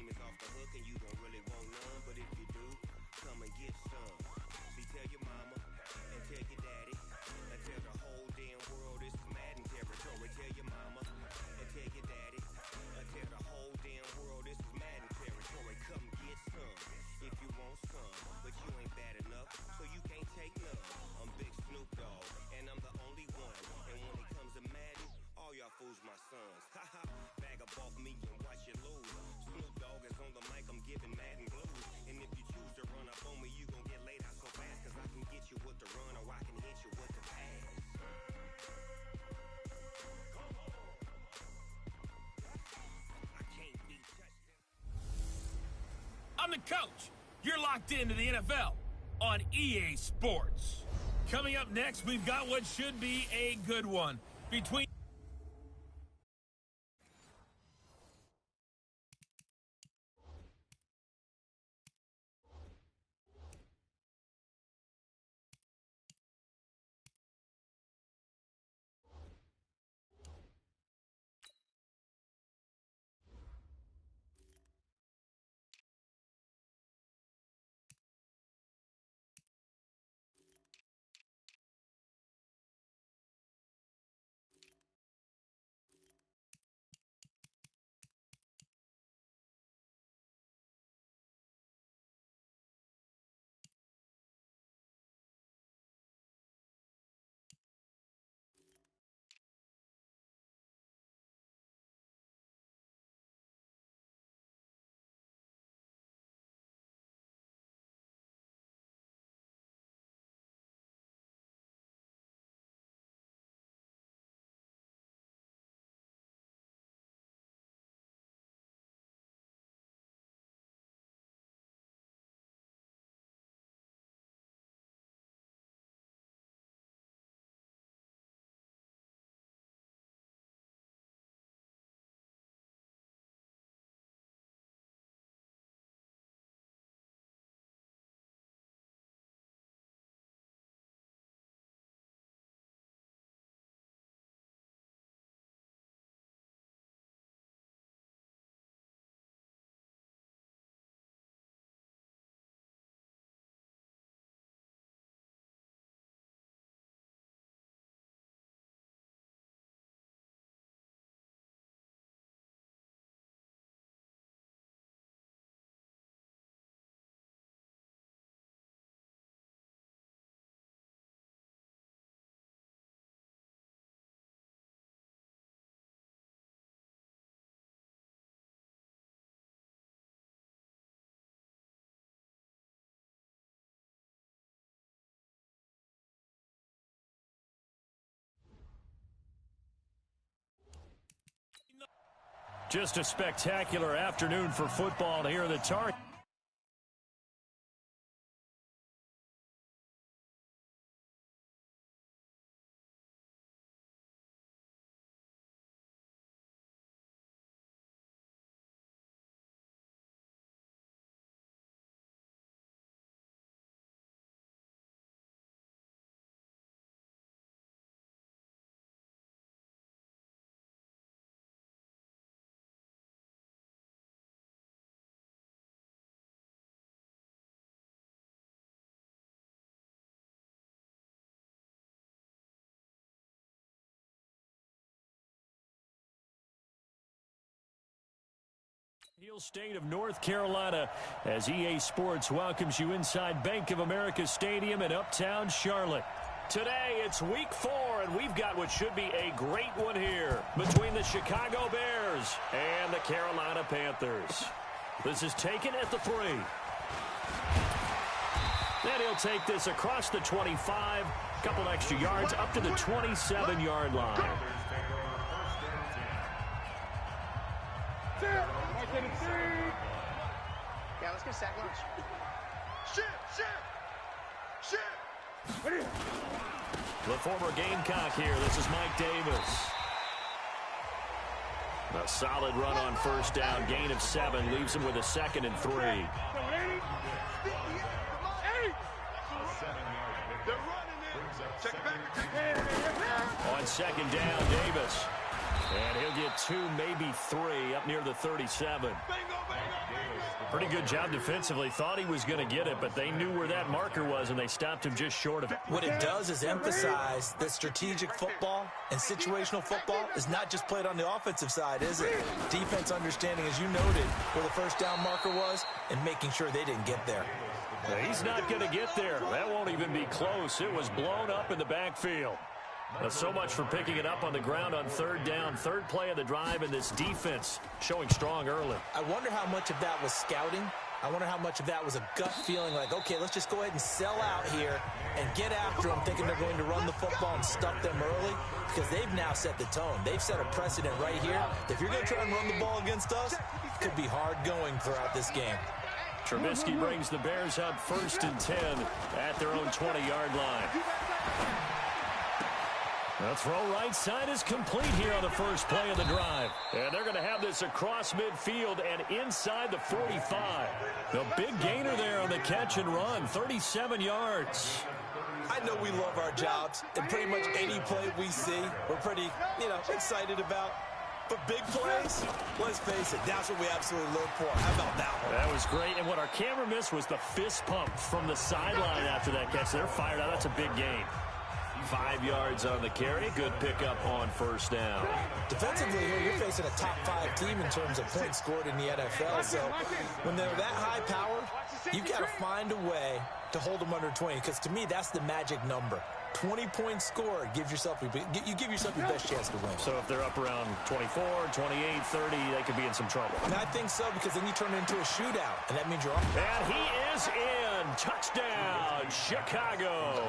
team is off the hook and you don't really want none, but if you do, come and get some. See, tell your mama and tell your daddy and tell the whole damn world this is Madden territory. Tell your mama and tell your daddy and tell the whole damn world this is Madden territory. Come get some if you want some, but you ain't bad enough, so you can't take none. I'm Big Snoop Dogg, and I'm the only one. And when it comes to Madden, all y'all fools my sons. Haha, bag up off me and watch you lose. Snoop Dogg is on the mic, I'm giving Madden blues. And if you choose to run up on me, you gon' get laid out so fast, cause I can get you with the run or I can hit you with the pass. I can't be touched. I'm the coach. You're locked into the NFL on EA Sports. Coming up next, we've got what should be a good one between just a spectacular afternoon for football here in the Tar. State of North Carolina as EA Sports welcomes you inside Bank of America Stadium in Uptown Charlotte. Today it's week 4 and we've got what should be a great one here between the Chicago Bears and the Carolina Panthers. This is taken at the 3. Then he'll take this across the 25, couple extra yards up to the 27-yard line. Yeah, let's get a sack lunch. Shit! The former Gamecock here. This is Mike Davis. A solid run on first down. Gain of 7. Leaves him with a 2nd and 3. On second down, Davis. And he'll get 2, maybe 3 up near the 37. Pretty good job defensively. Thought he was going to get it, but they knew where that marker was, and they stopped him just short of it. What it does is emphasize that strategic football and situational football is not just played on the offensive side, is it? Defense understanding, as you noted, where the first down marker was and making sure they didn't get there. He's not going to get there. That won't even be close. It was blown up in the backfield. So much for picking it up on the ground on third down. Third play of the drive, and this defense showing strong early. I wonder how much of that was scouting. I wonder how much of that was a gut feeling like, okay, let's just go ahead and sell out here and get after them, thinking they're going to run the football and stuff them early, because they've now set the tone. They've set a precedent right here. If you're going to try and run the ball against us, it could be hard going throughout this game. Trubisky brings the Bears up 1st and 10 at their own 20-yard line. The throw right side is complete here on the first play of the drive. And they're going to have this across midfield and inside the 45. The big gainer there on the catch and run, 37 yards. I know we love our jobs, and pretty much any play we see, we're pretty, excited about. But big plays, let's face it, that's what we absolutely look for. How about that one? That was great, and what our camera missed was the fist pump from the sideline after that catch. They're fired out. That's a big gain. 5 yards on the carry. Good pickup on first down. Defensively here, you're facing a top 5 team in terms of points scored in the NFL. So when they're that high powered, you've got to find a way to hold them under 20. Because to me, that's the magic number. 20 points scored, you give yourself your best chance to win. So if they're up around 24, 28, 30, they could be in some trouble. And I think so, because then you turn it into a shootout, and that means you're off. And he is in. Touchdown, Chicago.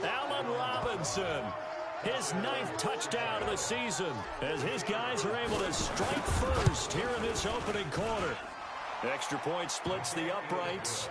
Allen Robinson, his 9th touchdown of the season, as his guys are able to strike first here in this opening quarter. Extra point splits the uprights.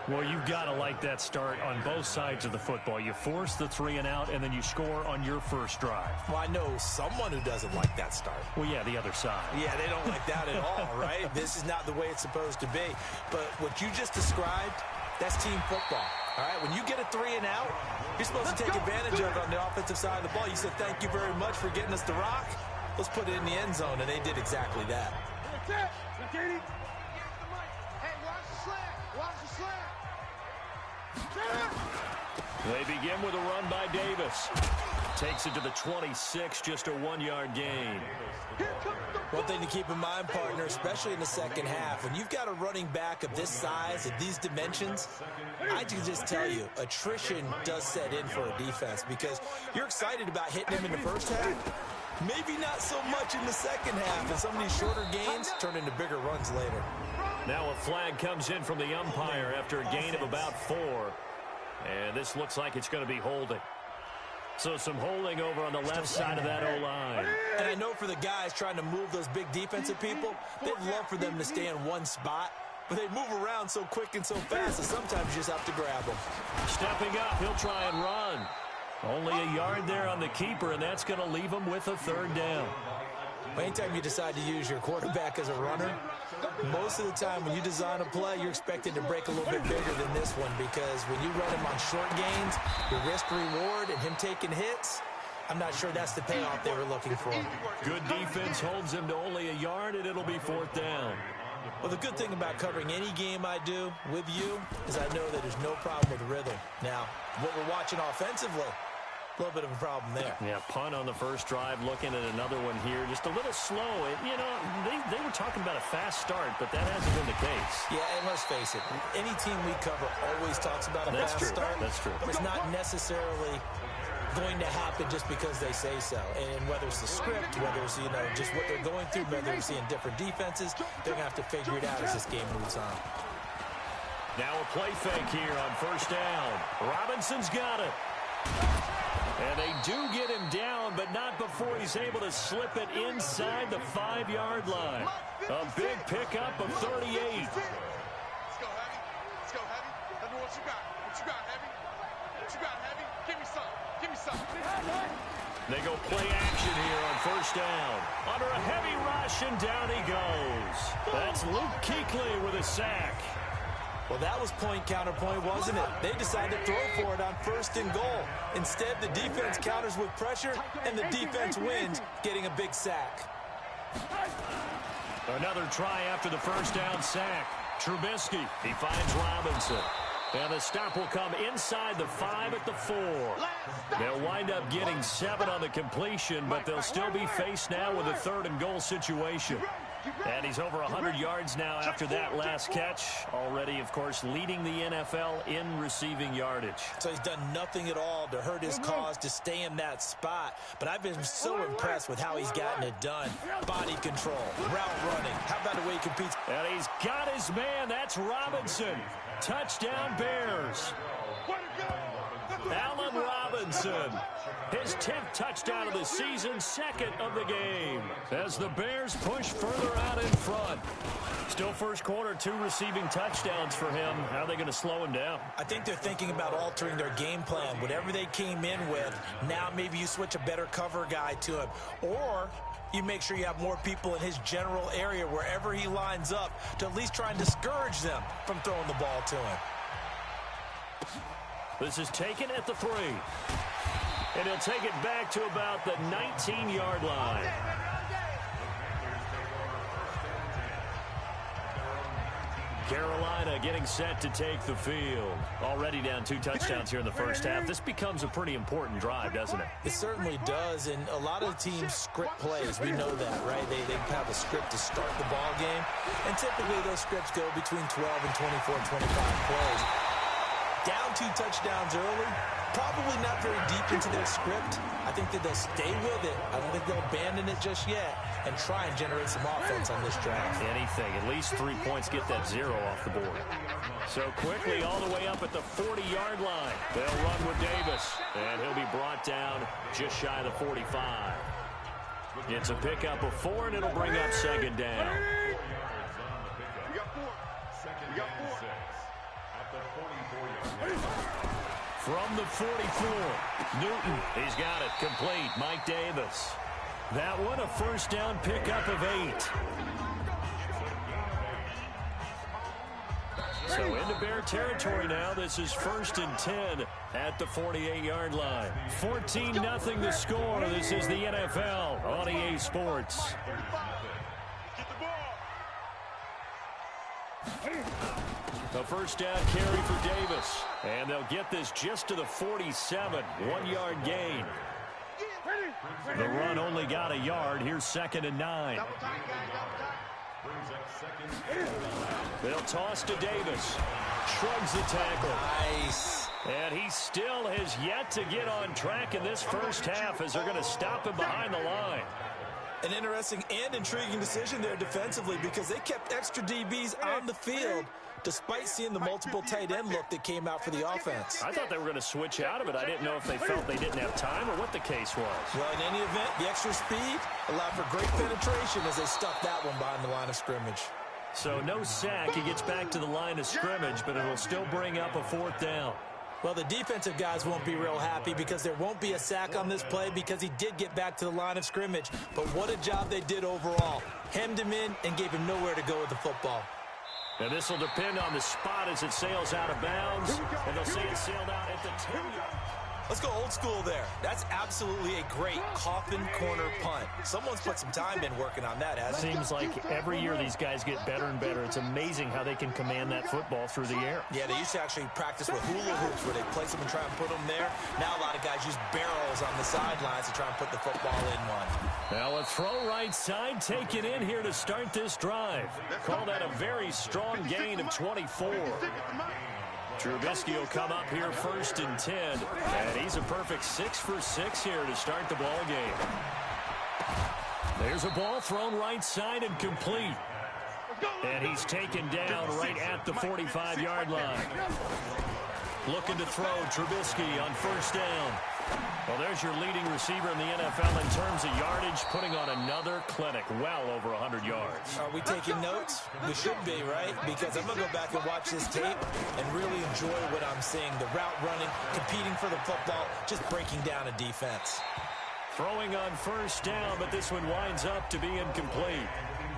Well, you've got to like that start on both sides of the football. You force the 3 and out, and then you score on your first drive. Well, I know someone who doesn't like that start. Well, yeah, the other side. Yeah, they don't like that at all, right? This is not the way it's supposed to be. But what you just described, that's team football. All right, when you get a 3 and out, you're supposed to take advantage of it on the offensive side of the ball. You said, thank you very much for getting us the rock. Let's put it in the end zone, and they did exactly that. Hey, watch the slant. Watch the slant. They begin with a run by Davis. Takes it to the 26, just a 1-yard gain. One thing to keep in mind, partner, especially in the second half, when you've got a running back of this size, of these dimensions, I can just tell you, attrition does set in for a defense, because you're excited about hitting him in the first half, maybe not so much in the second half, and some of these shorter gains turn into bigger runs later. Now a flag comes in from the umpire after a gain of about 4. And this looks like it's going to be holding. So some holding over on the left side of that O-line. And I know for the guys trying to move those big defensive people, they'd love for them to stay in one spot. But they move around so quick and so fast that sometimes you just have to grab them. Stepping up, he'll try and run. Only a yard there on the keeper, and that's going to leave him with a 3rd down. Anytime you decide to use your quarterback as a runner, most of the time when you design a play, you're expected to break a little bit bigger than this one, because when you run him on short gains, your risk-reward and him taking hits, I'm not sure that's the payoff they were looking for. Good defense holds him to only a yard, and it'll be 4th down. Well, the good thing about covering any game I do with you is I know that there's no problem with rhythm. Now, what we're watching offensively, a little bit of a problem there. Yeah, punt on the first drive, looking at another one here. Just a little slow. They were talking about a fast start, but that hasn't been the case. Yeah, and let's face it, any team we cover always talks about a fast start. That's true. But it's not necessarily going to happen just because they say so. And whether it's the script, whether it's, just what they're going through, whether they're seeing different defenses, they're going to have to figure it out as this game moves on. Now a play fake here on first down. Robinson's got it. And they do get him down, but not before he's able to slip it inside the 5-yard line. A big pickup of 38. Let's go, Heavy. Let's go, Heavy. Let me what you got. What you got, Heavy? What you got, Heavy? Give me some. Give me some. They go play action here on first down. Under a heavy rush, and down he goes. That's Luke Kuechly with a sack. Well, that was point counterpoint, wasn't it? They decided to throw for it on 1st and goal. Instead, the defense counters with pressure, and the defense wins, getting a big sack. Another try after the first down sack. Trubisky, he finds Robinson. And the stop will come inside the 5 at the 4. They'll wind up getting 7 on the completion, but they'll still be faced now with a 3rd and goal situation. And he's over 100 yards now after that last catch. Already, of course, leading the NFL in receiving yardage. So he's done nothing at all to hurt his cause to stay in that spot. But I've been so impressed with how he's gotten it done. Body control, route running. How about the way he competes? And he's got his man. That's Robinson. Touchdown, Bears. Allen Robinson. His 10th touchdown of the season, 2nd of the game. As the Bears push further out in front. Still first quarter, 2 receiving touchdowns for him. How are they going to slow him down? I think they're thinking about altering their game plan. Whatever they came in with, now maybe you switch a better cover guy to him. Or you make sure you have more people in his general area wherever he lines up to at least try and discourage them from throwing the ball to him. This is taken at the 3. And he'll take it back to about the 19-yard line. Carolina getting set to take the field. Already down 2 touchdowns here in the first half. This becomes a pretty important drive, doesn't it? It certainly does, and a lot of teams script plays. We know that, right? They have a script to start the ball game, and typically those scripts go between 12 and 24, 25 plays. Down 2 touchdowns early, probably not very deep into their script. I think that they'll stay with it. I don't think they'll abandon it just yet and try and generate some offense on this drive. Anything. At least 3 points, get that 0 off the board. So quickly all the way up at the 40-yard line. They'll run with Davis, and he'll be brought down just shy of the 45. It's a pickup of 4, and it'll bring up 2nd down. We got 4. We got 4. From the 44, Newton, he's got it, complete, Mike Davis. That one, a first down pickup of 8. So into Bear territory now. This is 1st and 10 at the 48-yard line. 14-0 the score. This is the NFL on EA Sports. A first down carry for Davis. And they'll get this just to the 47. 1-yard gain. The run only got a yard. Here's 2nd and 9. They'll toss to Davis. Shrugs the tackle. Nice. And he still has yet to get on track in this first half as they're going to stop him behind the line. An interesting and intriguing decision there defensively because they kept extra DBs on the field despite seeing the multiple tight end look that came out for the offense. I thought they were going to switch out of it. I didn't know if they felt they didn't have time or what the case was. Well, in any event, the extra speed allowed for great penetration as they stuffed that one behind the line of scrimmage. So no sack. He gets back to the line of scrimmage, but it'll still bring up a 4th down. Well, the defensive guys won't be real happy because there won't be a sack on this play because he did get back to the line of scrimmage. But what a job they did overall. Hemmed him in and gave him nowhere to go with the football. And this will depend on the spot as it sails out of bounds. And they'll say it sailed out at the 10-yard. Let's go old school there. That's absolutely a great coffin corner punt. Someone's put some time in working on that, hasn't it? Seems like every year these guys get better and better. It's amazing how they can command that football through the air. Yeah, they used to actually practice with hula hoops where they place them and try and put them there. Now a lot of guys use barrels on the sidelines to try and put the football in one. Now a throw right side taken in here to start this drive. Call that a very strong gain of 24. Trubisky will come up here 1st and 10. And he's a perfect 6 for 6 here to start the ball game. There's a ball thrown right side and complete. And he's taken down right at the 45-yard line. Looking to throw Trubisky on 1st down. Well, there's your leading receiver in the NFL in terms of yardage, putting on another clinic, well over 100 yards. Are we taking notes? We should be, right? Because I'm going to go back and watch this tape and really enjoy what I'm seeing. The route running, competing for the football, just breaking down a defense. Throwing on 1st down, but this one winds up to be incomplete.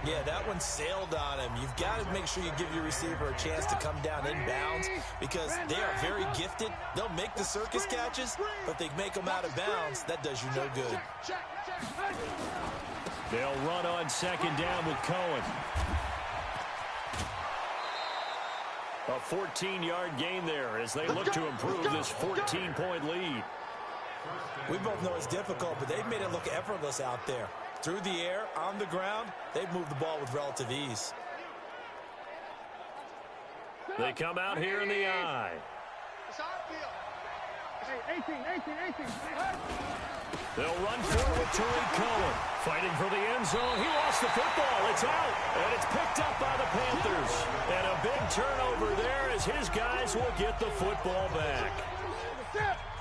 Yeah, that one sailed on him. You've got to make sure you give your receiver a chance to come down inbounds because they are very gifted. They'll make the circus catches, but they make them out of bounds. That does you no good. They'll run on second down with Cohen. A 14-yard gain there as they look to improve this 14-point lead. We both know it's difficult, but they've made it look effortless out there. Through the air, on the ground, they've moved the ball with relative ease. They come out here in the eye. They'll run for it with Tariq Cohen. Fighting for the end zone. He lost the football. It's out. And it's picked up by the Panthers. And a big turnover there as his guys will get the football back.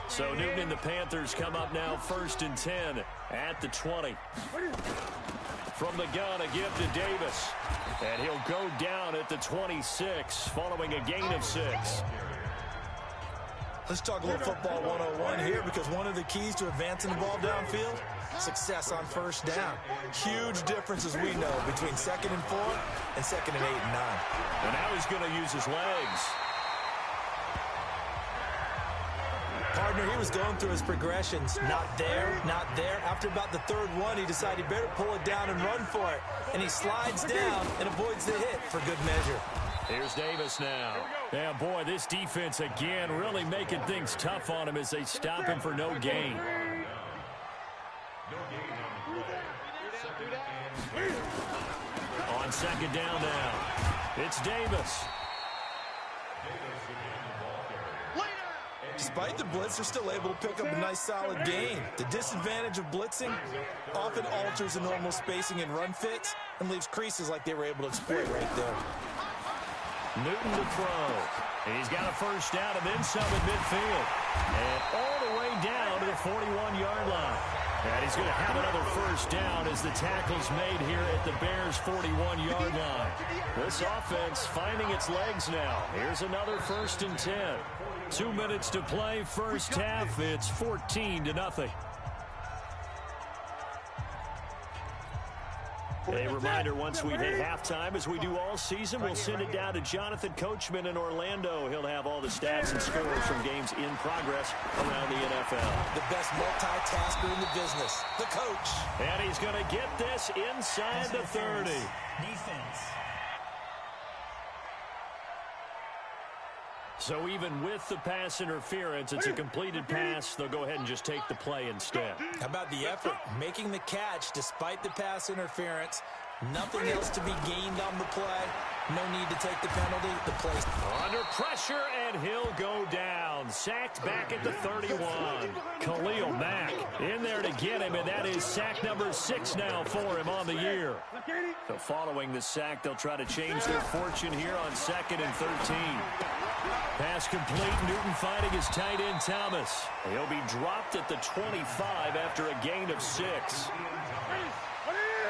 So Newton and the Panthers come up now 1st and 10 at the 20. From the gun, a give to Davis. And he'll go down at the 26 following a gain of 6. Let's talk a little football 101 here because one of the keys to advancing the ball downfield, success on first down. Huge difference, as we know, between 2nd and 4 and 2nd and 8 and 9. And now he's going to use his legs. Partner, he was going through his progressions. Not there, not there. After about the 3rd one, he decided he better pull it down and run for it. And he slides down and avoids the hit for good measure. Here's Davis now. Yeah, boy, this defense again really making things tough on him as they stop him for no gain. On second down now, it's Davis. Despite the blitz, they're still able to pick up a nice solid gain. The disadvantage of blitzing often alters the normal spacing and run fits and leaves creases like they were able to exploit right there. Newton to throw. He's got a first down and then some at midfield. And all the way down to the 41-yard line. And he's going to have another first down as the tackle's made here at the Bears' 41-yard line. This offense finding its legs now. Here's another 1st and 10. 2 minutes to play, first half. It's 14-0. A reminder, once we hit halftime, as we do all season, we'll send it down to Jonathan Coachman in Orlando. He'll have all the stats and scores from games in progress around the NFL. The best multitasker in the business, the coach. And he's going to get this inside the 30. Defense. So even with the pass interference, it's a completed pass. They'll go ahead and just take the play instead. How about the effort? Making the catch despite the pass interference. Nothing else to be gained on the play. No need to take the penalty. The play's under pressure, and he'll go down. Sacked back at the 31. Khalil Mack in there to get him, and that is sack number 6 now for him on the year. So following the sack, they'll try to change their fortune here on 2nd and 13. Pass complete. Newton fighting his tight end, Thomas. He'll be dropped at the 25 after a gain of 6.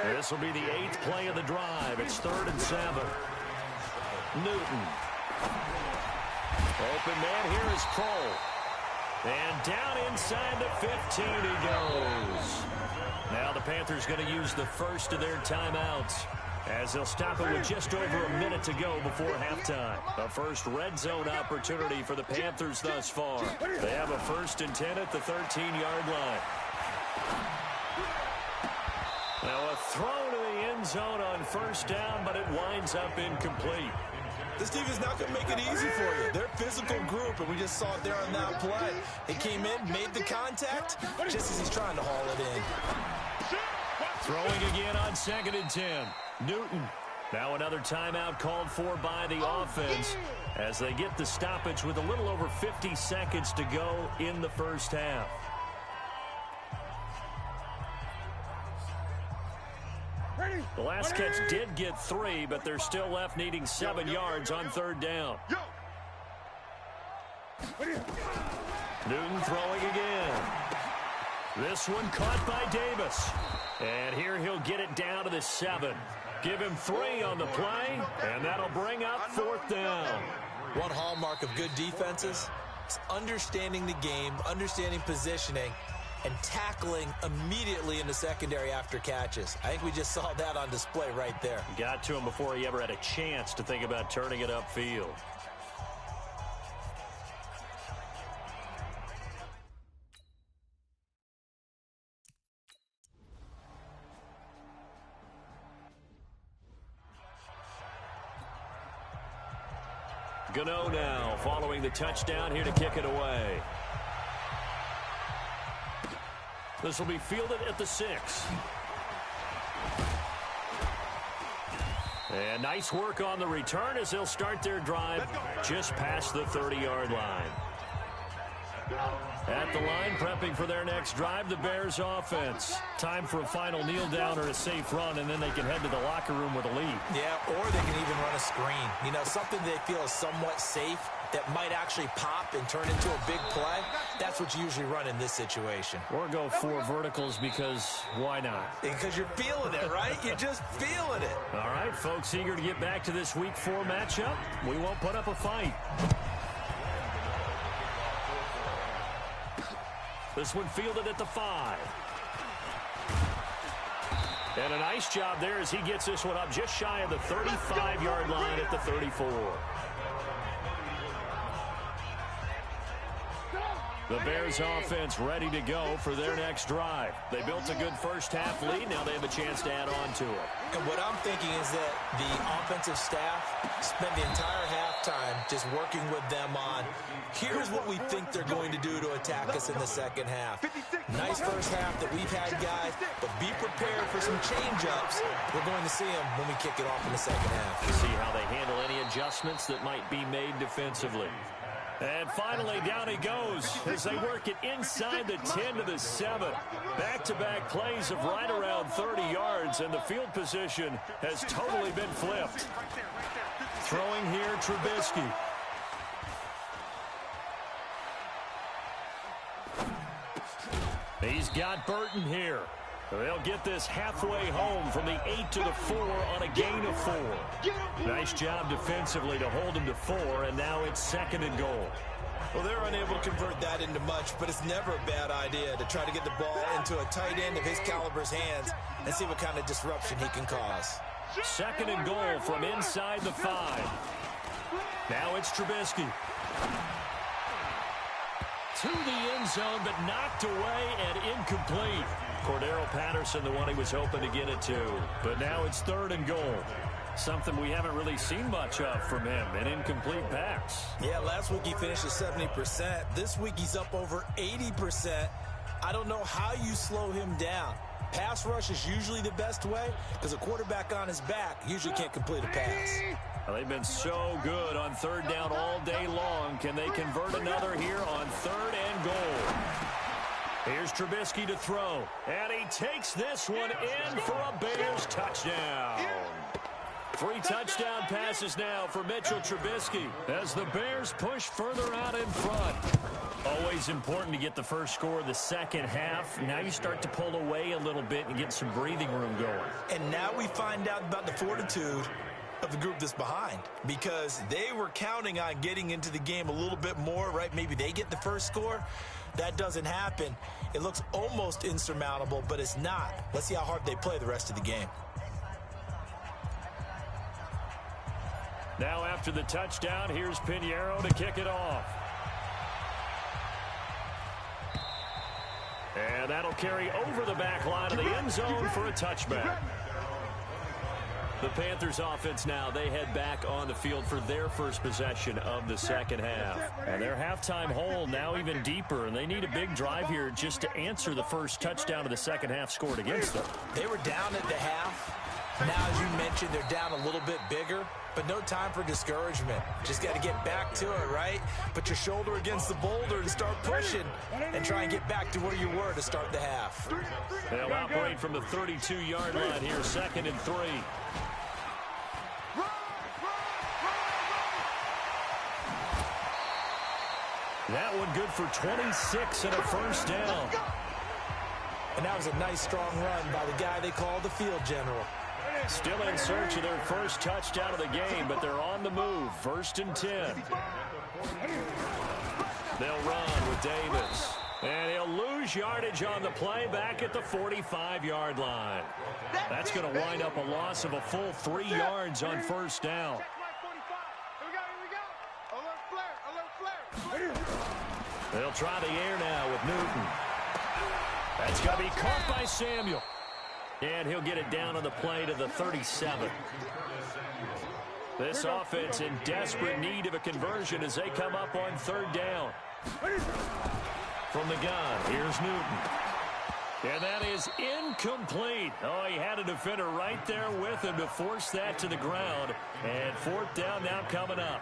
This will be the 8th play of the drive. It's 3rd and 7. Newton. Open man here is Cole. And down inside the 15 he goes. Now the Panthers going to use the first of their timeouts, as they'll stop it with just over a minute to go before halftime. The first red zone opportunity for the Panthers thus far. They have a 1st and 10 at the 13-yard line. Now a throw to the end zone on first down, but it winds up incomplete. This team is not going to make it easy for you. They're a physical group, and we just saw it there on that play. He came in, made the contact, just as he's trying to haul it in. Throwing again on 2nd and 10. Newton. Now another timeout called for by the offense as they get the stoppage with a little over 50 seconds to go in the first half. The last catch did get 3, but they're still left needing 7 yards on 3rd down. Newton throwing again. This one caught by Davis. And here he'll get it down to the 7. Give him 3 on the play, and that'll bring up 4th down. One hallmark of good defenses is understanding the game, understanding positioning, and tackling immediately in the secondary after catches. I think we just saw that on display right there. Got to him before he ever had a chance to think about turning it upfield. Gano now following the touchdown here to kick it away. This will be fielded at the 6. And nice work on the return as they'll start their drive just past the 30-yard line. At the line, prepping for their next drive, the Bears offense. Time for a final kneel down or a safe run, and then they can head to the locker room with a lead. Yeah, or they can even run a screen. You know, something they feel is somewhat safe that might actually pop and turn into a big play. That's what you usually run in this situation. Or go 4 verticals because why not? Because you're feeling it, right? You're just feeling it. All right, folks, eager to get back to this Week 4 matchup. We won't put up a fight. This one fielded at the 5. And a nice job there as he gets this one up just shy of the 35-yard line at the 34. The Bears offense ready to go for their next drive. They built a good first-half lead. Now they have a chance to add on to it. And what I'm thinking is that the offensive staff spent the entire halftime just working with them on, here's what we think they're going to do to attack us in the second half. Nice first half that we've had, guys, but be prepared for some change-ups. We're going to see them when we kick it off in the second half. See how they handle any adjustments that might be made defensively. And finally, down he goes as they work it inside the 10 to the 7. Back-to-back plays of right around 30 yards, and the field position has totally been flipped. Throwing here, Trubisky. He's got Burton here. They'll get this halfway home from the 8 to the 4 on a gain of 4. Nice job defensively to hold him to 4, and now it's 2nd and goal. Well, they're unable to convert that into much, but it's never a bad idea to try to get the ball into a tight end of his caliber's hands and see what kind of disruption he can cause. 2nd and goal from inside the 5. Now it's Trubisky. To the end zone, but knocked away and incomplete. Cordero Patterson, the one he was hoping to get it to. But now it's 3rd and goal. Something we haven't really seen much of from him, an incomplete pass. Yeah, last week he finished at 70%. This week he's up over 80%. I don't know how you slow him down. Pass rush is usually the best way because a quarterback on his back usually can't complete a pass. Well, they've been so good on 3rd down all day long. Can they convert another here on 3rd and goal? Here's Trubisky to throw, and he takes this one in for a Bears touchdown. 3 touchdown passes now for Mitchell Trubisky as the Bears push further out in front. Always important to get the first score of the second half. Now you start to pull away a little bit and get some breathing room going. And now we find out about the fortitude of the group that's behind, because they were counting on getting into the game a little bit more, right? Maybe they get the first score. That doesn't happen. It looks almost insurmountable, but it's not. Let's see how hard they play the rest of the game. Now after the touchdown, here's Pinheiro to kick it off. And that'll carry over the back line of the end zone for a touchback. The Panthers offense now, they head back on the field for their first possession of the second half. And their halftime hole now even deeper, and they need a big drive here just to answer the first touchdown of the second half scored against them. They were down at the half. Now, as you mentioned, they're down a little bit bigger, but no time for discouragement. Just got to get back to it, right? Put your shoulder against the boulder and start pushing and try and get back to where you were to start the half. They'll operate from the 32-yard line here, 2nd and 3. That one good for 26 and a first down. And that was a nice, strong run by the guy they call the field general. Still in search of their first touchdown of the game, but they're on the move. 1st and 10. They'll run with Davis. And he'll lose yardage on the play back at the 45-yard line. That's going to wind up a loss of a full 3 yards on first down. They'll try the air now with Newton. That's going to be caught by Samuel. And he'll get it down on the play to the 37. This offense in desperate need of a conversion as they come up on third down. From the gun, here's Newton. And that is incomplete. Oh, he had a defender right there with him to force that to the ground. And fourth down now coming up.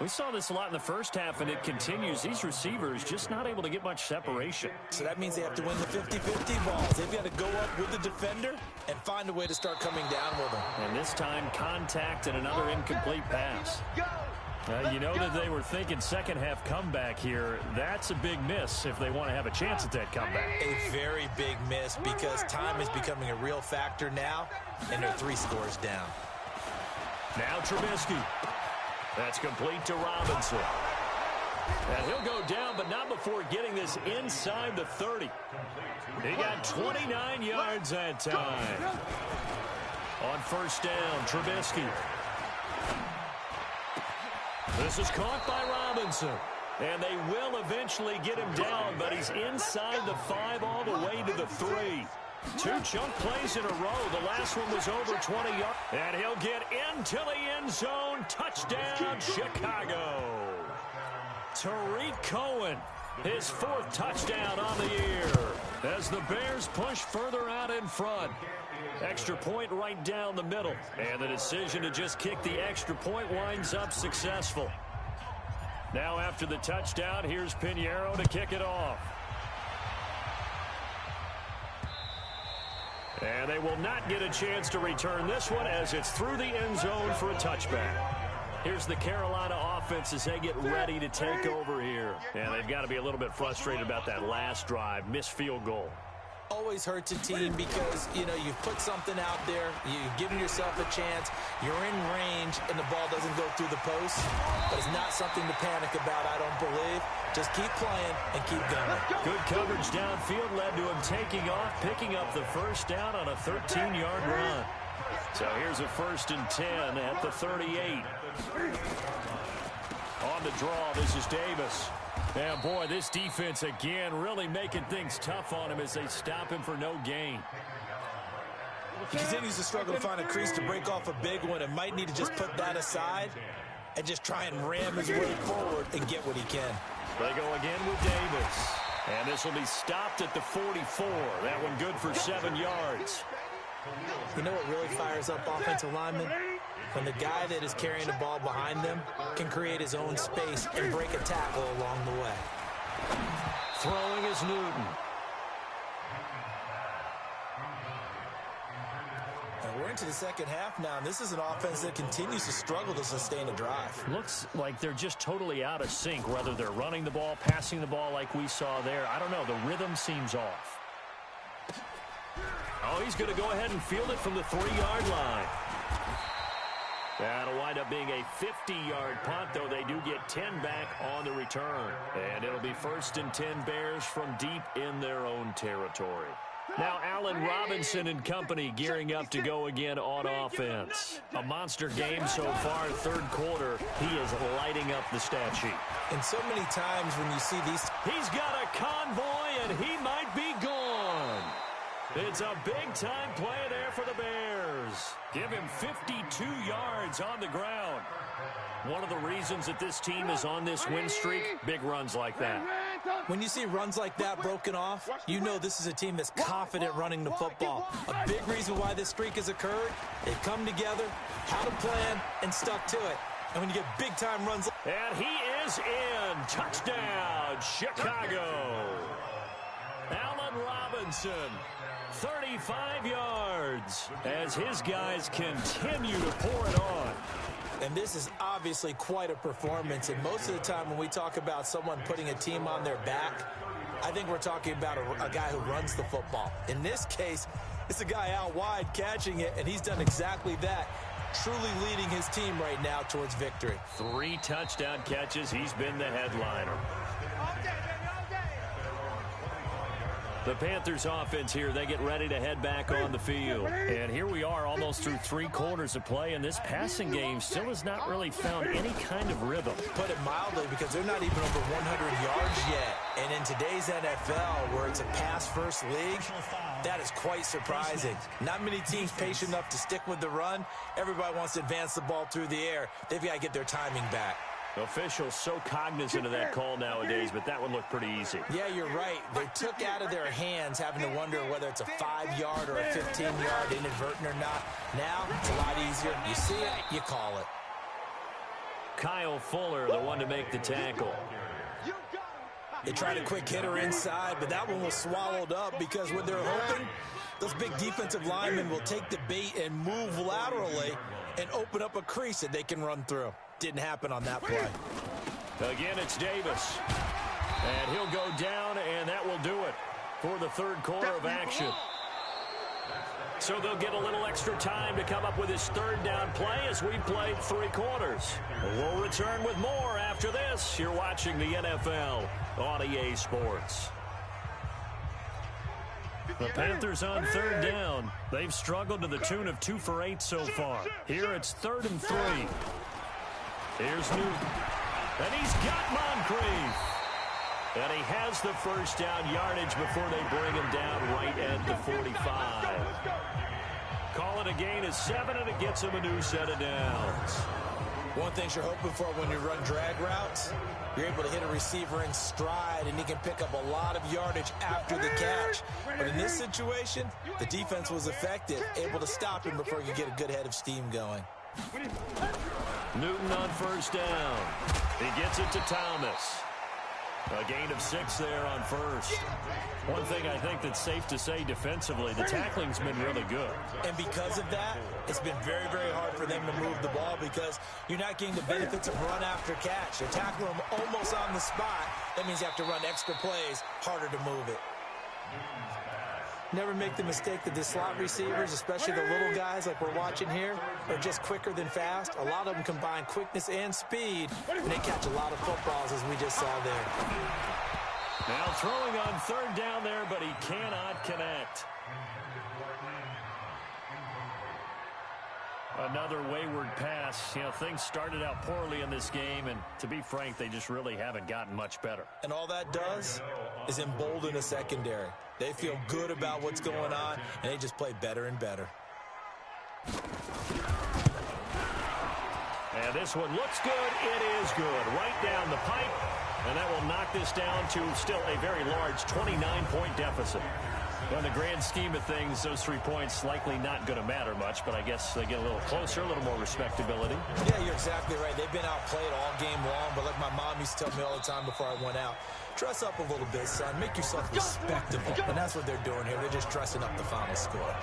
We saw this a lot in the first half, and it continues. These receivers just not able to get much separation. So that means they have to win the 50-50 balls. They've got to go up with the defender and find a way to start coming down with them. And this time, contact and another incomplete pass. You know that they were thinking second-half comeback here. That's a big miss if they want to have a chance at that comeback. A very big miss because time is becoming a real factor now, and they're 3 scores down. Now Trubisky. That's complete to Robinson. And he'll go down, but not before getting this inside the 30. He got 29 yards that time. On first down, Trubisky. This is caught by Robinson. And they will eventually get him down, but he's inside the 5 all the way to the 3. 2 chunk plays in a row. The last one was over 20 yards. And he'll get into the end zone. Touchdown, Chicago. Tariq Cohen, his 4th touchdown on the year. As the Bears push further out in front. Extra point right down the middle. And the decision to just kick the extra point winds up successful. Now after the touchdown, here's Pinheiro to kick it off. And they will not get a chance to return this one as it's through the end zone for a touchback. Here's the Carolina offense as they get ready to take over here. And they've got to be a little bit frustrated about that last drive, missed field goal. Always hurts a team because, you know, you've put something out there, you've given yourself a chance, you're in range, and the ball doesn't go through the post. But it's not something to panic about, I don't believe. Just keep playing and keep going. Good coverage downfield led to him taking off, picking up the first down on a 13-yard run. So here's a 1st and 10 at the 38. On the draw, this is Davis. And, boy, this defense, again, really making things tough on him as they stop him for no gain. He continues to struggle to find a crease to break off a big one and might need to just put that aside and just try and ram his way forward and get what he can. They go again with Davis. And this will be stopped at the 44. That one good for 7 yards. You know what really fires up offensive linemen? When the guy that is carrying the ball behind them can create his own space and break a tackle along the way. Throwing is Newton. And we're into the second half now, and this is an offense that continues to struggle to sustain a drive. Looks like they're just totally out of sync, whether they're running the ball, passing the ball like we saw there. I don't know. The rhythm seems off. Oh, he's going to go ahead and field it from the 3-yard line. That'll wind up being a 50-yard punt, though they do get 10 back on the return. And it'll be 1st and 10 Bears from deep in their own territory. Now Allen Robinson and company gearing up to go again on offense. A monster game so far, 3rd quarter. He is lighting up the stat sheet. And so many times when you see these... He's got a convoy, and he might be gone. It's a big-time play there for the Bears. Give him 52 yards on the ground. One of the reasons that this team is on this win streak, big runs like that. When you see runs like that broken off, you know this is a team that's confident running the football. A big reason why this streak has occurred, they've come together, had a plan, and stuck to it. And when you get big-time runs... And he is in. Touchdown, Chicago. Allen Robinson. 35 yards as his guys continue to pour it on. And this is obviously quite a performance. And most of the time when we talk about someone putting a team on their back, I think we're talking about a guy who runs the football. In this case, it's a guy out wide catching it, and he's done exactly that, truly leading his team right now towards victory. 3 touchdown catches. He's been the headliner. The Panthers offense here, they get ready to head back on the field. And here we are almost through 3 quarters of play, and this passing game still has not really found any kind of rhythm. Put it mildly, because they're not even over 100 yards yet. And in today's NFL, where it's a pass-first league, that is quite surprising. Not many teams patient enough to stick with the run. Everybody wants to advance the ball through the air. They've got to get their timing back. Officials so cognizant of that call nowadays, but that one looked pretty easy. Yeah, you're right. They took out of their hands having to wonder whether it's a 5-yard or a 15-yard inadvertent or not. Now, it's a lot easier. You see it, you call it. Kyle Fuller, the one to make the tackle. They tried a quick hitter inside, but that one was swallowed up because when they're hoping, those big defensive linemen will take the bait and move laterally and open up a crease that they can run through. Didn't happen on that play. Again, it's Davis. And he'll go down, and that will do it for the third quarter of action. So they'll get a little extra time to come up with his third down play as we've played 3 quarters. We'll return with more after this. You're watching the NFL on EA Sports. The Panthers on third down. They've struggled to the tune of 2 for 8 so far. Here it's 3rd and 3. Here's Newton. And he's got Moncrief. And he has the first down yardage before they bring him down right at the 45. Call it a gain of 7, and it gets him a new set of downs. One thing you're hoping for when you run drag routes, you're able to hit a receiver in stride, and he can pick up a lot of yardage after the catch. But in this situation, the defense was effective, able to stop him before he could get a good head of steam going. Newton on first down. He gets it to Thomas. A gain of 6 there on first. One thing I think that's safe to say defensively, the tackling's been really good. And because of that, it's been very, very hard for them to move the ball because you're not getting the benefits of run after catch. They're tackling them almost on the spot. That means you have to run extra plays, harder to move it. Never make the mistake that the slot receivers, especially the little guys like we're watching here, are just quicker than fast. A lot of them combine quickness and speed, and they catch a lot of footballs, as we just saw there. Now throwing on third down there, but he cannot connect. Another wayward pass. You know, things started out poorly in this game, and to be frank, they just really haven't gotten much better. And all that does is embolden a secondary. They feel good about what's going on, and they just play better and better. And this one looks good. It is good. Right down the pipe, and that will knock this down to still a very large 29-point deficit. In the grand scheme of things, those 3 points likely not going to matter much, but I guess they get a little closer, a little more respectability. Yeah, you're exactly right. They've been outplayed all game long, but like my mom used to tell me all the time before I went out, dress up a little bit, son. Make yourself respectable. And that's what they're doing here. They're just dressing up the final score.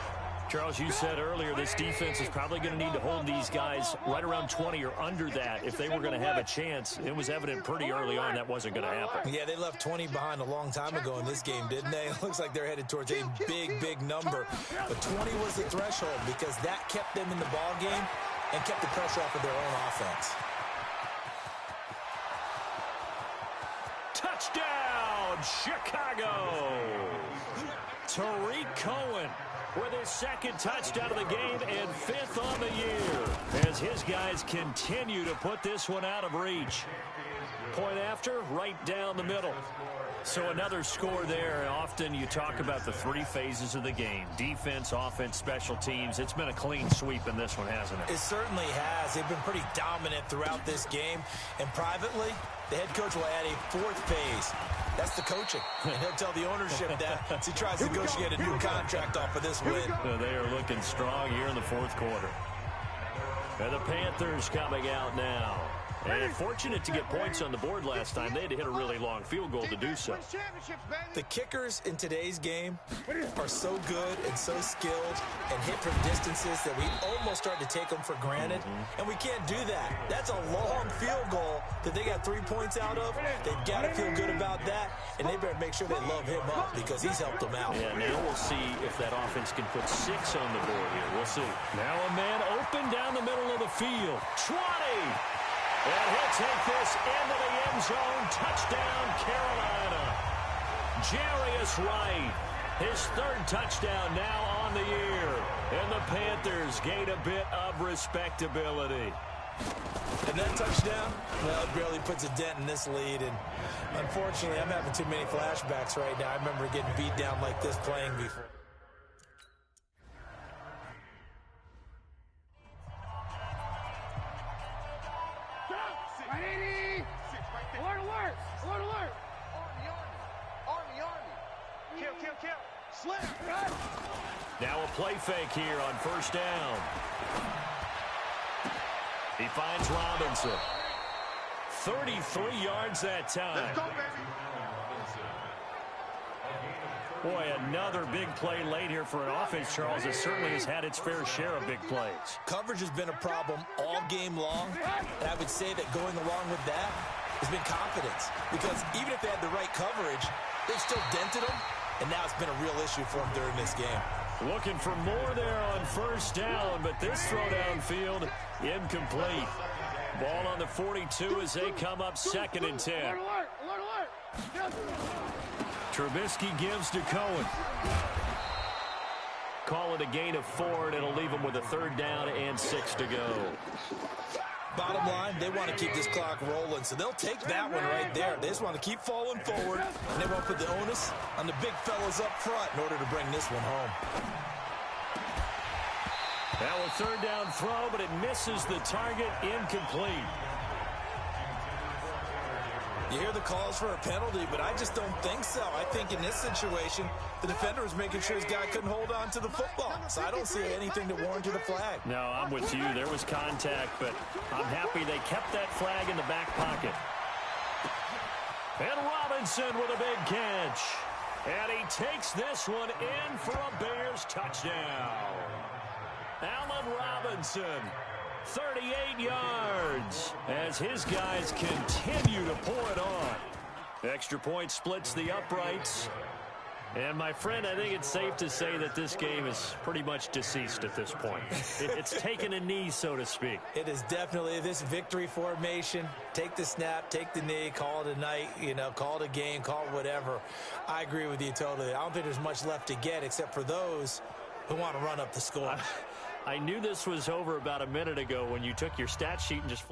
Charles, you said earlier this defense is probably going to need to hold these guys right around 20 or under that if they were going to have a chance. It was evident pretty early on that wasn't going to happen. Yeah, they left 20 behind a long time ago in this game, didn't they? It looks like they're headed towards a big, big number. But 20 was the threshold because that kept them in the ball game and kept the pressure off of their own offense. Touchdown, Chicago! Tariq Cohen with his 2nd touchdown of the game and 5th on the year as his guys continue to put this one out of reach. Point after, right down the middle. So another score there. Often you talk about the 3 phases of the game. Defense, offense, special teams. It's been a clean sweep in this one, hasn't it? It certainly has. They've been pretty dominant throughout this game. And privately, the head coach will add a 4th phase. That's the coaching. And he'll tell the ownership that as he tries to negotiate a new contract off of this win. They are looking strong here in the 4th quarter. And the Panthers coming out now. And fortunate to get points on the board last time. They had to hit a really long field goal to do so. The kickers in today's game are so good and so skilled and hit from distances that we almost start to take them for granted. And we can't do that. That's a long field goal that they got 3 points out of. They've got to feel good about that. And they better make sure they love him up because he's helped them out. Yeah, now we'll see if that offense can put 6 on the board here. We'll see. Now a man open down the middle of the field. 20! And he'll take this into the end zone. Touchdown, Carolina. Jarius Wright His third touchdown now on the year. And the Panthers gain a bit of respectability. And that touchdown, well, it barely puts a dent in this lead. And unfortunately, I'm having too many flashbacks right now. I remember getting beat down like this playing before. Alert, alert! Alert, alert! Army! Kill! Slam! Now a play fake here on first down. He finds Robinson. 33 yards that time. Let's go, baby! Boy, another big play late here for an offense, Charles, that certainly has had its fair share of big plays. Coverage has been a problem all game long, and I would say that going along with that has been confidence. Because even if they had the right coverage, they've still dented them, and now it's been a real issue for them during this game. Looking for more there on first down, but this throw downfield incomplete. Ball on the 42 as they come up 2nd and 10. Trubisky gives to Cohen. Call it a gain of 4, and it'll leave them with a 3rd down and 6 to go. Bottom line, they want to keep this clock rolling, so they'll take that one right there. They just want to keep falling forward, and they want to put the onus on the big fellas up front in order to bring this one home. Now a 3rd down throw, but it misses the target, incomplete. You hear the calls for a penalty, but I just don't think so. I think in this situation, the defender was making sure his guy couldn't hold on to the football. So I don't see anything to warrant a flag. No, I'm with you. There was contact, but I'm happy they kept that flag in the back pocket. And Robinson with a big catch. And he takes this one in for a Bears touchdown. Allen Robinson, 38 yards, as his guys continue to pour it on. Extra point splits the uprights. And, my friend, I think it's safe to say that this game is pretty much deceased at this point. It's taken a knee, so to speak. It is definitely this victory formation. Take the snap, take the knee, call it a night, call it a game, call it whatever. I agree with you totally. I don't think there's much left to get except for those who want to run up the score. I knew this was over about a minute ago when you took your stat sheet and just...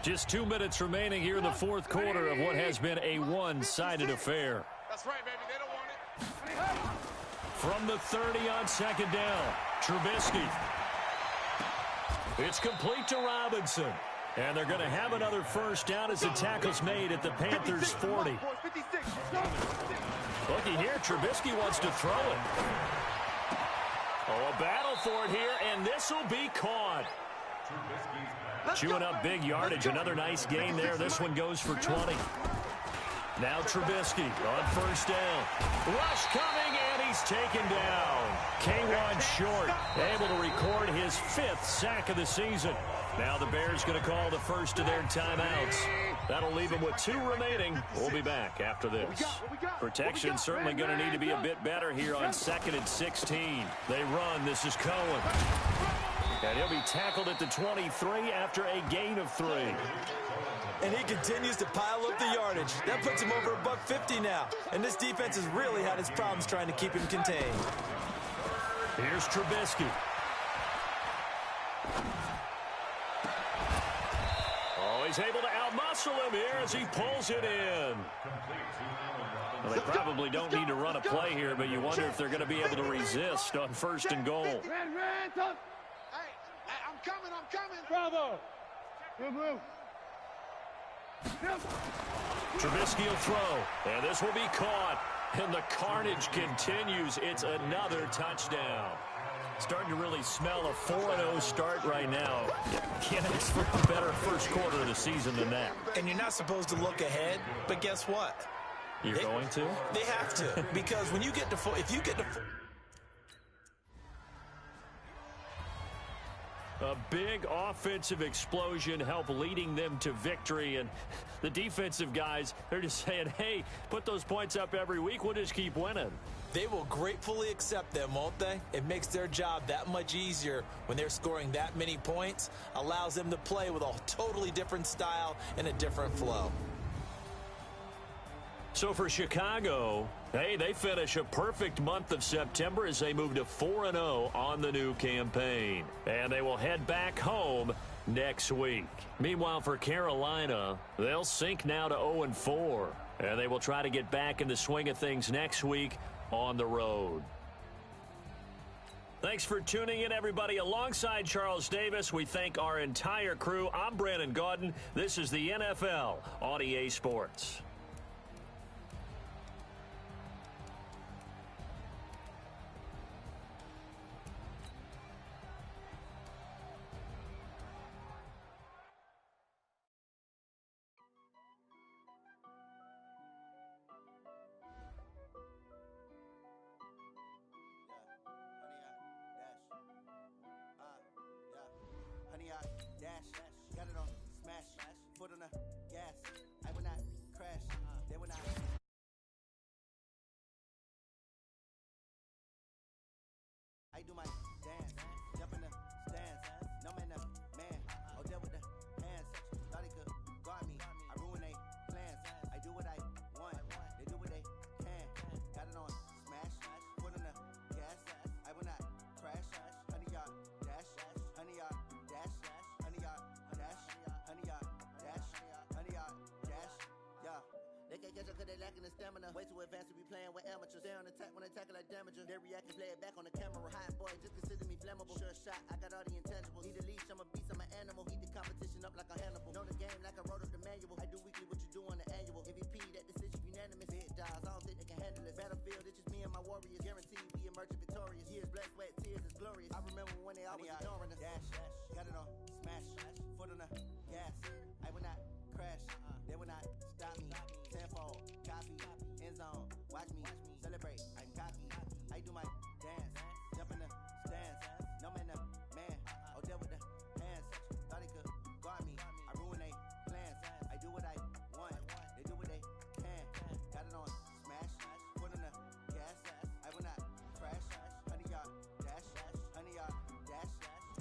Just 2 minutes remaining here in the 4th quarter of what has been a one-sided affair. That's right, baby. They don't want it. From the 30 on 2nd down, Trubisky. It's complete to Robinson. And they're going to have another first down as the tackle's made at the Panthers' 40. Looky here, Trubisky wants to throw it. Oh, a battle for it here, and this will be caught. Chewing up big yardage. Another nice gain there. This one goes for 20. Now Trubisky on first down. Rush coming, and he's taken down. K1 short, able to record his 5th sack of the season. Now the Bears going to call the first of their timeouts. That'll leave them with 2 remaining. We'll be back after this. Protection certainly going to need to be a bit better here on 2nd and 16. They run. This is Cohen. And he'll be tackled at the 23 after a gain of 3. And he continues to pile up the yardage. That puts him over $150 now. And this defense has really had its problems trying to keep him contained. Here's Trubisky. Oh, he's able to outmuscle him here as he pulls it in. Well, they probably don't need to run a play here, but you wonder if they're going to be able to resist on 1st and goal. Hey, I'm coming. Bravo. Good move. Trubisky will throw, and this will be caught. And the carnage continues. It's another touchdown. Starting to really smell a 4-0 start right now. Can't ask for a better first quarter of the season than that. And you're not supposed to look ahead, but guess what? You're going to? They have to, because when you get to if you get to A big offensive explosion helped leading them to victory. And the defensive guys, they're just saying, hey, put those points up every week. We'll just keep winning. They will gratefully accept them, won't they? It makes their job that much easier when they're scoring that many points. Allows them to play with a totally different style and a different flow. So for Chicago, hey, they finish a perfect month of September as they move to 4-0 on the new campaign. And they will head back home next week. Meanwhile, for Carolina, they'll sink now to 0-4. And they will try to get back in the swing of things next week on the road. Thanks for tuning in, everybody. Alongside Charles Davis, we thank our entire crew. I'm Brandon Gaudin. This is the NFL on EA Sports. Dash, got it on smash, foot on the gas. I will not crash, they will not. I do my dance, jump in the stands. No man, man. Oh, there with the hands. Thought he could guard me. I ruin they plans. I do what I want. They do what they can. Got it on smash, foot on the gas. I will not crash. 100-yard dash, 100-yard dash, 100-yard dash, 100-yard dash, 100-yard dash. Yeah. They can't catch up cause they lacking the stamina. Way too advanced to be playing with amateurs. Stay on attack when they tackle like damager. They react and play it back on the camera. Hot boy, just consider me flammable. Sure shot, I got all the intangibles. Need a leash, I'm a beast, I'm an animal. Eat the competition up like a Hannibal. Know the game like I wrote up the manual. I do weekly what you do on the annual. MVP, that decision unanimous. Big dogs, I don't think they can handle it. Battlefield, it's just me and my warriors. Guaranteed we emerge victorious. Years, blood, sweat, tears is glorious. I remember when they always ignoring us. Dash, got it on smash, foot on the gas. I will not crash, they will not stop me. Tenfold, copy, end zone, watch me celebrate. I'm cocky, I do my dance, jump in the stands. No man, man, oh there with the hands. Thought he could guard me. I ruin they plans. I do what I want. They do what they can. Got it on smash, foot on the gas. I will not crash. 100-yard dash, 100-yard dash,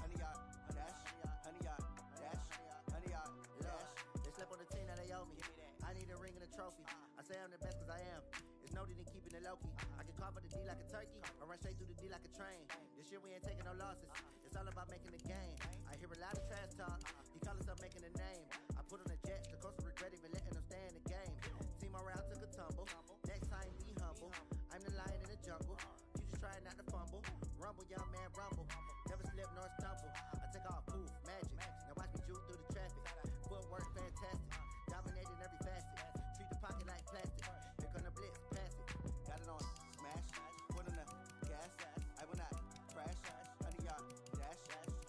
100-yard dash, 100-yard dash, 100-yard dash. They slept on the team that they owe me. I need a ring and a trophy. I say I'm the best cause I am. It's noted in keeping it low-key. I can carve up the D like a turkey, or run straight through the D like a train. This year we ain't taking no losses. It's all about making the game. I hear a lot of trash talk. He call himself making a name. I put on the Jets, the coach regret even letting them stay in the game. Team morale took a tumble. Next time be humble. I'm the lion in the jungle. You just try not to fumble. Rumble, young man, rumble. Never slip nor stumble. I take off, poof, magic. Now watch me juke through the traffic. Footwork fantastic. Dominating every facet. Treat the pocket like plastic. Here come the blitz, pass it. Got it on smash, foot on the gas. I will not crash. 100-yard dash,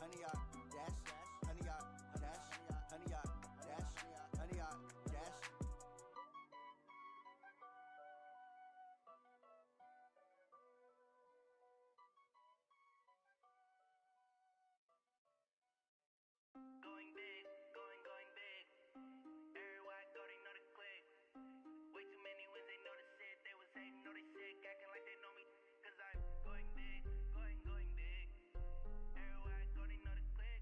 100-yard dash, 100-yard dash, 100-yard dash, 100-yard dash. Going big, going big. Everywhere I go, they know the click. Way too many wins, they know the shit. They was hating, know they sick, acting like they know me. Cause I'm going big, going big. Everywhere I go, they know the click.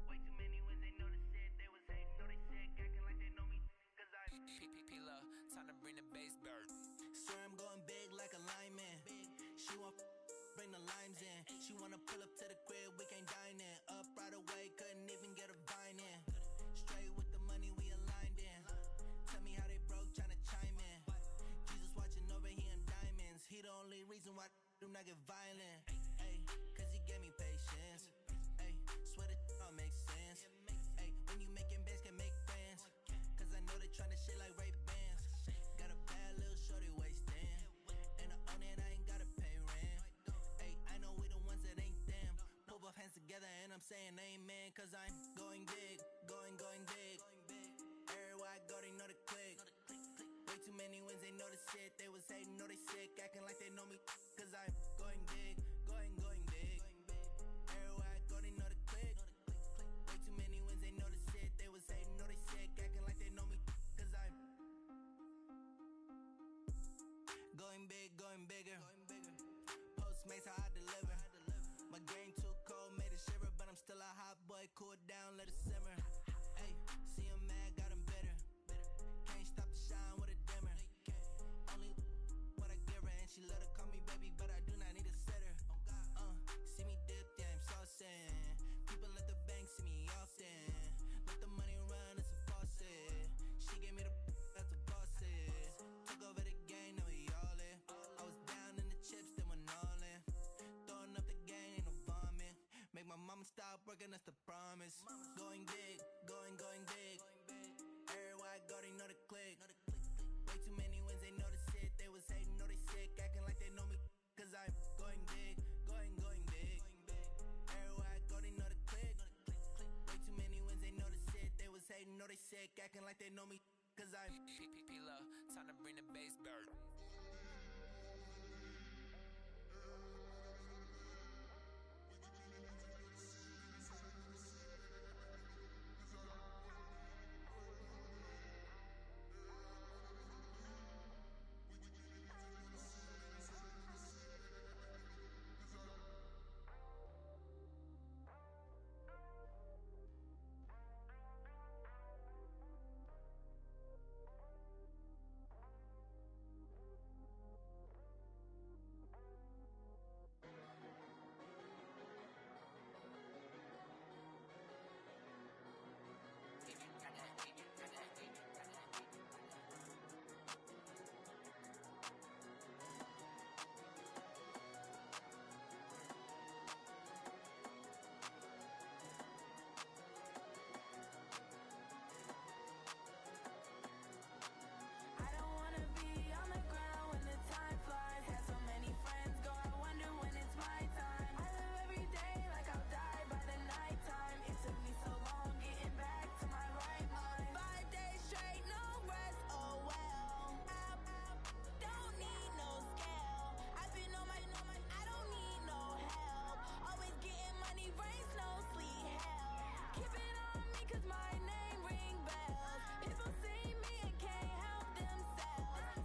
Way too many wins, they know the shit. They was hating, know they sick, acting like they know me. Cause I'm P-P-P-Lo, time to bring the bass bird. Swear I'm going big like a lineman. She want bring the limes in. She wanna pull up to the crib, we can't dine in. Up right away, couldn't even get a vine in. Straight with the money we aligned in. Tell me how they broke, tryna chime in. Jesus watching over, he in diamonds. He the only reason why do not get violent. Ayy, cause he gave me patience. Ayy, swear that all makes sense. Ayy, when you making bands, can make friends. Cause I know they tryna shit like Ray-Bans. Got a bad little shorty wasting. And I own it, I ain't gotta pay rent. Ayy, I know we the ones that ain't them. Put both hands together and I'm saying amen. Cause I'm going big, going big. Everywhere I go, they know the click. Way too many wins, they know the shit. They was hating, know they sick, acting like they know me. Cause I'm going big, going big. Everywhere I go, they know the click. going bigger. Postmates how I deliver. My game too cold, made it shiver, but I'm still a hot boy. Cool it down, let it simmer. Hey, see him mad, got him bitter. Can't stop the shine with a dimmer. Only what I give her, and she let her call me baby, but I do not need a sitter. See me dip, yeah, I'm saucing. People at the bank see me often. Let the money run, it's a faucet. She gave me the that's a faucet. Took over the game, now we all in. I was down in the chips, then went all in. Throwing up the game, ain't no vomit. Make my mama stop working, that's the promise. Going big, going big. Everywhere I go, they know the click. Way too many wins, they know the shit. They was hating, know they sick, acting like they know me. Cause I'm going big, going big. Everywhere I go, they know the click. Way too many wins, they know the shit. They was hating, know they sick, acting like they know me. Cause I'm P-P-P-Love, time to bring the bass bird. I don't wanna be on the ground when the time flies. Had so many friends go, I wonder when it's my time. I live every day like I'll die by the nighttime. It took me so long getting back to my right mind. 5 days straight, no rest, oh well. I don't need no scale. I've been on my, I don't need no help. Always getting money, rain, snow, sleet, hell. Keep it on me cause my name ring bells. People see me and can't help themselves.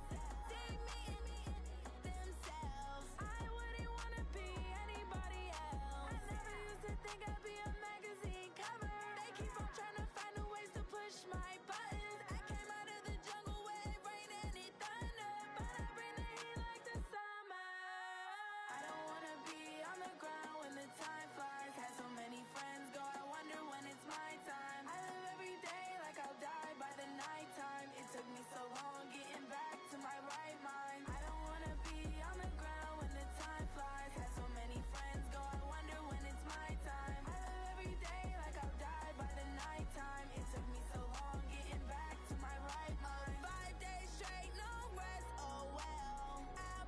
See me and themselves. I wouldn't wanna be anybody else. I never used to think I'd be a magazine cover. They keep on trying to find new ways to push my buttons. I came out of the jungle where it rained and it thunder, but I bring the heat like the summer. I don't wanna be on the ground when the time flies. Had so many friends go, I wonder when it's my time. I live every day like I'll die by the nighttime. It took me so long getting back to my right mind. I don't wanna be on the ground when the time flies. Had so many friends go, I wonder when it's my time. I live every day like I'll die by the nighttime. It took me so long getting back to my right mind. 5 days straight, no rest, oh well. I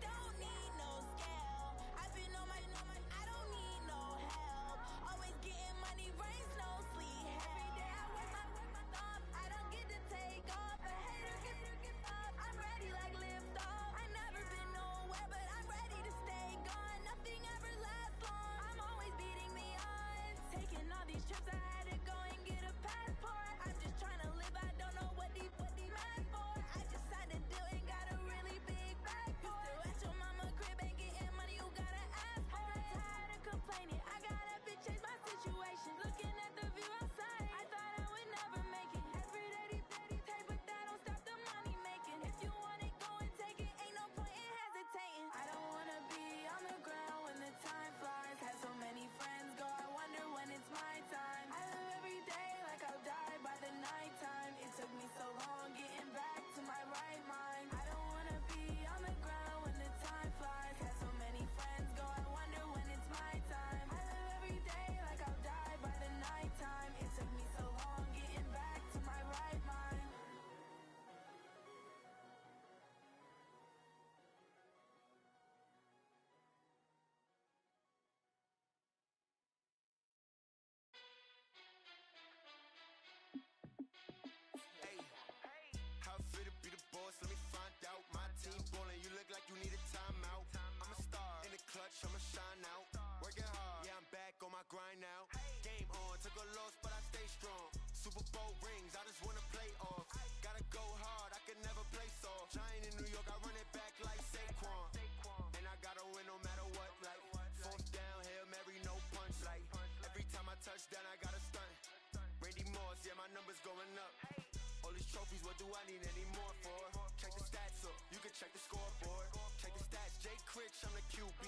don't need no scale. I've been on my, I don't need no help. Always getting money, rain, snow, sleet, hell. Every day I work my thumb, I don't get to take off. A hater get up, I'm ready like lift off. I never been nowhere, but I'm ready to stay gone. Nothing ever lasts long, I'm always beating the odds. Taking all these trips, I had to go and get a passport. I'm just trying to live, I don't know what these mad for. I just signed a deal and got a really big bag for it. Still at your mama crib, ain't getting money, you gotta ask for it. I'm tired of complaining, I gotta bitch change my situation. Looking at the view outside, I thought I would never make it. Every day they take, but that don't stop the money making. If you want it, go and take it, ain't no point in hesitating. I don't wanna be on the ground when the time flies. Had so many friends go, I wonder when it's my time. I live every day like I'll die by the nighttime. It took me so long getting back to my right mind. I don't wanna be on the ground when the time flies. Had so many friends go, I wonder when it's my time. I live every day like I'll die by the nighttime. It took me so long getting back to my right mind. Hey, how it feel to be the boss? Let me find out. My team ballin', you look like you need a timeout. I'm a star in the clutch, I'ma shine out. Working hard, yeah, I'm back on my grind now. Game on, took a loss, but I stay strong. Super Bowl rings, I just wanna play off. Gotta go hard, I can never play soft. Giant in New York, I run it back like trophies, what do I need any more for? Check the stats up, you can check the scoreboard. Check the stats, Jay Critch, I'm the QB.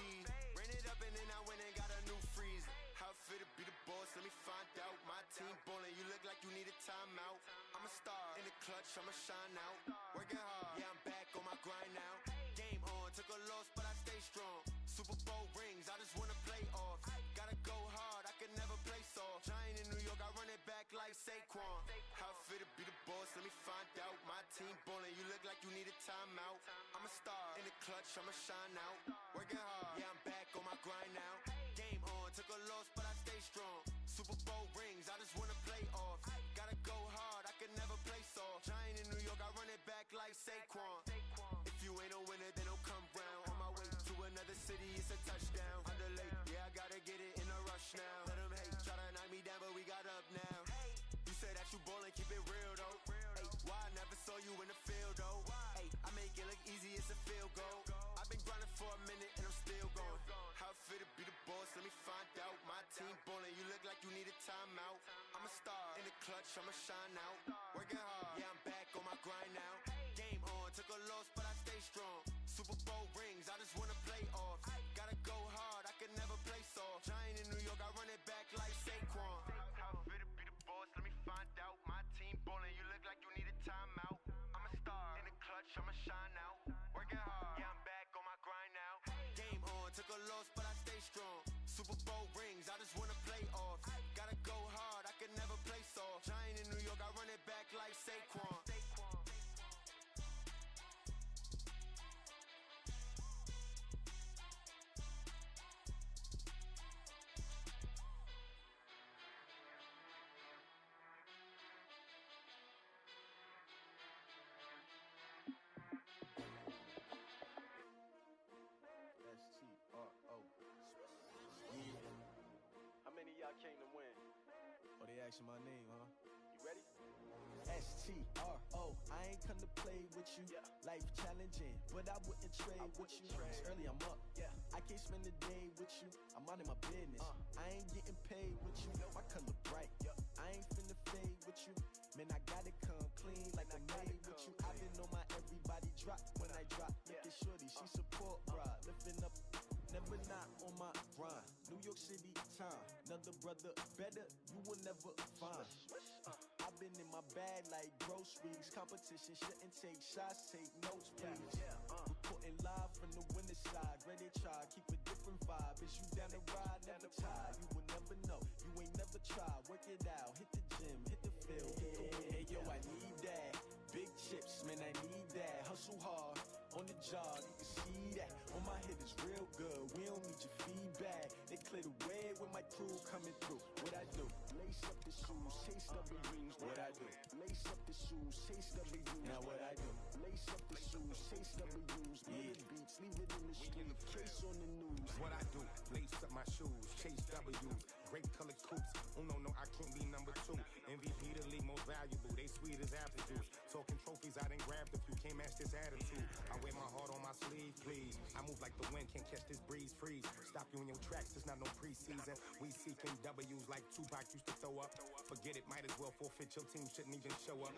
Ran it up and then I went and got a new freezer. How it feel to be the boss, let me find out. My team ballin', you look like you need a timeout. I'm a star, in the clutch, I'ma shine out. Working hard, yeah, I'm back on my grind now. Game on, took a loss, but I stay strong. Super Bowl rings, I just wanna play off. Gotta go hard, I can never play soft. Giant in New York, I run it back like Saquon. How it feel to be the boss, let me find out. My team ballin', you look like you need a timeout. I'm a star, in the clutch, I'ma shine out. Working hard, yeah, I'm back on my grind now. Game on, took a loss, but I stay strong. Super Bowl rings, I just wanna play off. Gotta go hard, I can never play soft. Giant in New York, I run it back like Saquon. If you ain't a winner, then don't come round. On my way to another city, it's a touchdown. Underlay, yeah, I gotta get it in a rush now. Let them hate, try to knock me down, but we got up now. You say that you ballin', keep it real though. Ay, why I never saw you in the field though? Ay, I make it look easy, it's a field goal. I've been grinding for a minute and I'm still going. How it feel to be the boss, let me find out. My team ballin', you look like you need a timeout. I'm a star, in the clutch, I'ma shine out. Working hard, yeah, I'm back on my grind now. Game on, took a loss, but I stay strong. Super Bowl rings, I just wanna play off. Gotta go hard, I can never play soft. Giant in New York, I run it back like Saquon. How it feel to be the boss, let me find out. My team ballin', you look like you need a timeout. I'm a star, in the clutch, I'ma shine out. Working hard, yeah, I'm back on my grind now. Game on, took a loss, but I stay strong. Super Bowl rings, I just wanna play off. Gotta go hard, I can never play soft. Giant in New York, I run it back like Saquon. S-T-R-O. Yeah. How many of y'all came to win? Oh, they asking my name, huh? You ready? S-T-R-O. I ain't come to play with you. Yeah. Life challenging, but I wouldn't trade with you. It's early, I'm up. Yeah. I can't spend the day with you. I'm out of my business. I ain't getting paid with you. My color bright. I ain't finna fade with you. Man, I gotta come clean like I made with you. I've been on my everybody drop when I drop. Look at shorty, she support ride. Lifting up, never not on my grind. New York City time, another brother better, you will never find. I've been in my bag like groceries. Competition shouldn't take shots, take notes, please. Reporting live from the winter side. Ready to try, keep a different vibe. Is you down the ride, never tired. You will never know, you ain't never tried. Work it out, hit the gym, hit the field. Hey yo, I need that. Big chips, man, I need that. Hustle hard, on the job, you can see that. On my head is real good, we don't need your feedback. They clear the way with my crew coming through. What I do? Lace up the shoes, chase W's. What I do? Lace up the shoes, chase W's. Now what I do? Lace up the shoes, chase W's. Yeah. Beats, leave it in the street, case on the news. What I do? Lace up my shoes, chase W's. Great colored coops. Oh no, I can't be number 2. MVP the league most valuable. They sweet as apple juice. Talking trophies, I done grabbed a few. Can't match this attitude. I wear my heart on my sleeve, please. I move like the wind, can't catch this breeze, freeze. Stop you in your tracks, there's not no preseason. We seeking W's like Tupac used to throw up. Forget it, might as well forfeit. Your team shouldn't even show up.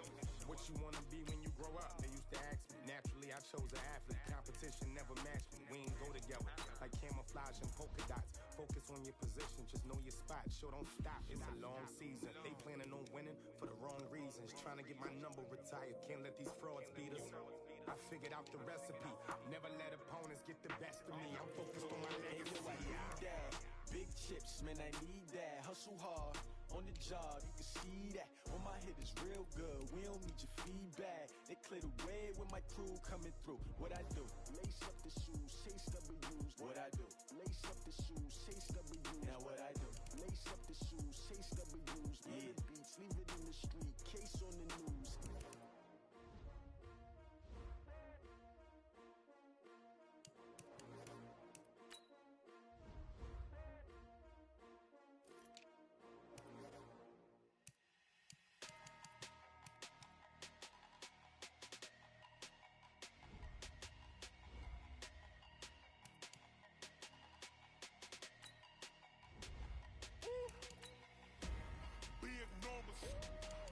What you wanna be when you grow up? They used to ask me. Naturally, I chose an athlete. Competition never matched me. We ain't go together like camouflage and polka dots. Focus on your position, just know your spot. Sure, don't stop. It's a long season. They planning on winning for the wrong reasons. Trying to get my number retired. Can't let these frauds beat us. I figured out the recipe. Never let opponents get the best of me. I'm focused on my legacy. I need that. Big chips, man, I need that. Hustle hard, on the job, you can see that. On my head is real good, we don't need your feedback. They clear the way with my crew coming through. What I do? Lace up the shoes, chase W's. What I do? Lace up the shoes, chase W's. Now what I do? Lace up the shoes, chase W's. Yeah. Beats, leave it in the street, case on the news.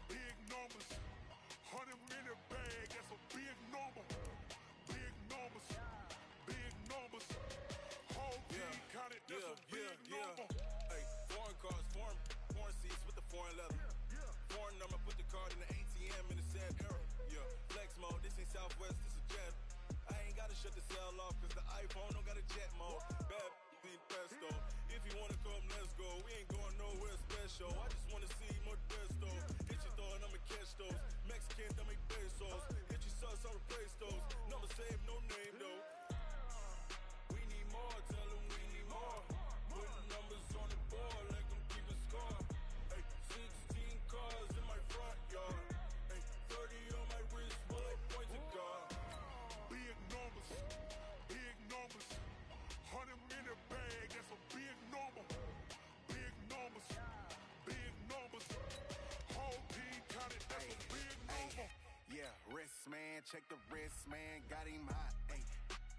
Big numbers, foreign leather. Foreign number, put the card in the ATM in the sad era. Yeah, flex mode, this ain't Southwest, this is jet. I ain't gotta shut the cell off, cause the iPhone don't got a jet mode. Bad beat pesto. If you wanna come, let's go. We ain't going nowhere special. I just wanna see more desto. Hit your thought, I'ma catch those. Mexican, dummy pesos. Hit your sus, I'ma replace those. Number save, no name though. We need more, tell them we need more. Putting numbers on the board, let them keep a score. Ay, 16 cars in my front yard. Ay, 30 on my wrist, bullet point to God. Big numbers, big numbers. 100 in the bag, that's a big number. Big numbers, big numbers. Whole team counted, that's a big number. Yeah, wrist man, check the wrist man, got him hot. Ay,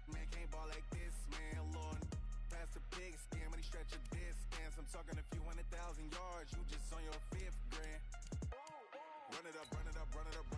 man can't ball like this, man. Lord, pass the pig skin when he stretch a distance. I'm talking a few 100,000 yards, you just on your 5th grand. Run it up, run it up, run it up.